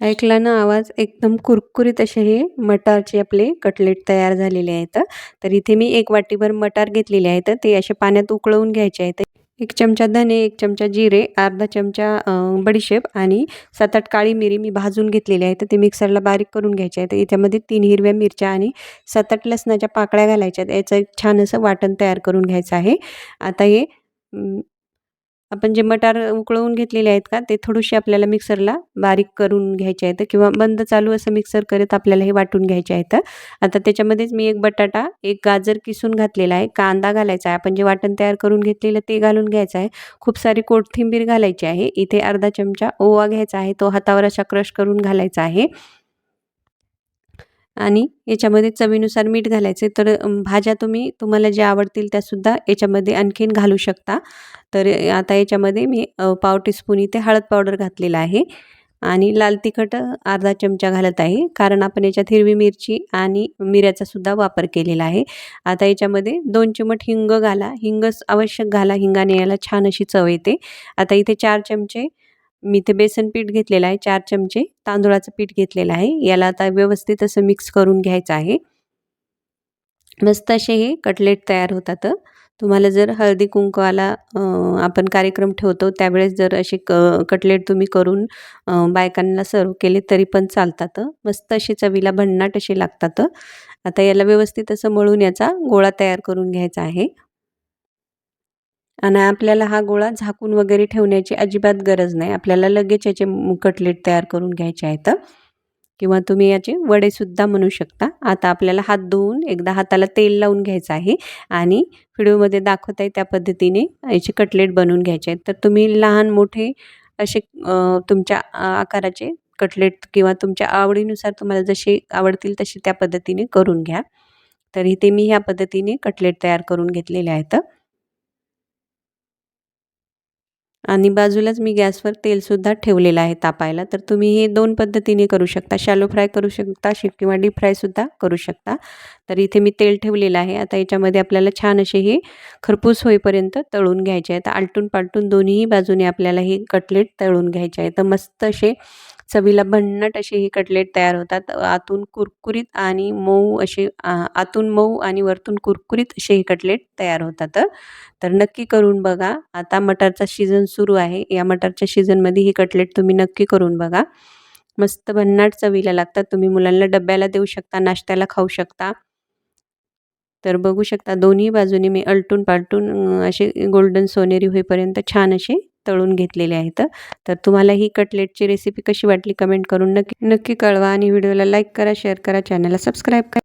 ऐकला ना आवाज? एकदम कुरकुरीत असे हे मटारचे आपले कटलेट तयार झालेले आहेत. तर इथे मी 1 वाटीभर मटार घेतलेले आहेत. ते असे पाण्यात उकळवून घ्यायचे आहेत. 1 चमचा धने, 1 चमचा जिरे, अर्धा चमचा बडीशेप आणि 7-8 काळी मिरी मी भाजून घेतलेली आहे. ते मिक्सरला बारीक करून घ्यायचे आहेत. याच्यामध्ये 3 हिरव्या मिरच्या आणि 7-8 लसणाच्या पाकळ्या घालायच्या आहेत. याचं एक छान असं वाटण तयार करून घ्यायचं आहे. आता हे आपण जे मटार उकळवून घेतलेले आहेत का, ते थोडेसे आपल्याला मिक्सरला बारीक करून घ्यायचे आहेत किंवा बंद चालू असं मिक्सर करत आपल्याला हे वाटून घ्यायचे आहेत. आता त्याच्यामध्येच मी 1 बटाटा, 1 गाजर किसून घातलेला आहे, कांदा घालायचा आहे, आपण जे वाटण तयार करून घेतलेलं ते घालून घ्यायचं आहे. खूप सारी कोथिंबीर घालायची आहे. इथे अर्धा चमचा ओवा घ्यायचा आहे, तो हातावर असा क्रश करून घालायचा आहे. आणि याच्यामध्ये चवीनुसार मीठ घालायचे. तर भाज्या तुम्हाला ज्या आवडतील त्यासुद्धा याच्यामध्ये आणखीन घालू शकता. तर आता याच्यामध्ये मी पाव टीस्पून इथे हळद पावडर घातलेला आहे आणि लाल तिखट अर्धा चमचा घालत आहे, कारण आपण याच्यात हिरवी मिरची आणि मिऱ्याचा सुद्धा वापर केलेला आहे. आता याच्यामध्ये 2 चिमट हिंग घाला. हिंग आवश्यक घाला. हिंगाने याला छान अशी चव येते. आता इथे 4 चमचे मी इथे बेसन पीठ घेतलेलं आहे. 4 चमचे तांदुळाचं पीठ घेतलेलं आहे. याला आता व्यवस्थित असं मिक्स करून घ्यायचं आहे. मस्त असे हे कटलेट तयार होतात. तुम्हाला जर हळदी कुंकवाला आपण कार्यक्रम ठेवतो त्यावेळेस जर असे कटलेट तुम्ही करून बायकांना सर्व केले तरी पण चालतात. मस्त असे चवीला भन्नाट असे लागतात. आता याला व्यवस्थित असं मळून याचा गोळा तयार करून घ्यायचा आहे. आणि आपल्याला हा गोळा झाकून वगैरे ठेवण्याची अजिबात गरज नाही. आपल्याला लगेच याचे कटलेट तयार करून घ्यायचे आहेत किंवा तुम्ही याचे वडेसुद्धा म्हणू शकता. आता आपल्याला हात धुवून एकदा हाताला तेल लावून घ्यायचं आहे आणि व्हिडिओमध्ये दाखवत आहे त्या पद्धतीने याचे कटलेट बनवून घ्यायचे आहेत. तर तुम्ही लहान मोठे असे तुमच्या आकाराचे कटलेट किंवा तुमच्या आवडीनुसार तुम्हाला जसे आवडतील तसे त्या पद्धतीने करून घ्या. तर इथे मी ह्या पद्धतीने कटलेट तयार करून घेतलेले आहेत. आणि बाजूलाच मी गॅसवर तेलसुद्धा ठेवलेलं आहे तापायला. तर तुम्ही हे 2 पद्धतीने करू शकता. शॅलो फ्राय करू शकता किंवा डीप फ्रायसुद्धा करू शकता. तर इथे मी तेल ठेवलेलं आहे. आता याच्यामध्ये आपल्याला छान असे हे खरपूस होईपर्यंत तळून घ्यायचे आहेत. आलटून-पालटून दोन्ही बाजूने आपल्याला हे कटलेट तळून घ्यायचे आहेत. तर मस्त असे चवीला भन्नाट असे हे कटलेट तयार होतात. आतून कुरकुरीत आणि मऊ असे आतून मऊ आणि वरतून कुरकुरीत असे हे कटलेट तयार होतात. तर नक्की करून बघा. आता मटारचा सीझन सुरू आहे. या मटारच्या सीझनमध्ये ही कटलेट तुम्ही नक्की करून बघा. मस्त भन्नाट चवीला लागतात. तुम्ही मुलांना डब्याला देऊ शकता, नाश्त्याला खाऊ शकता. तर बघू शकता दोन्ही बाजूने मी आलटून-पालटून असे गोल्डन सोनेरी होईपर्यंत छान असे तळून घेतलेले आहेत. तर तुम्हाला ही कटलेटची रेसिपी कशी वाटली कमेंट करून नक्की नक्की कळवा आणि व्हिडिओला लाईक करा, शेअर करा, चॅनलला सबस्क्राईब करा.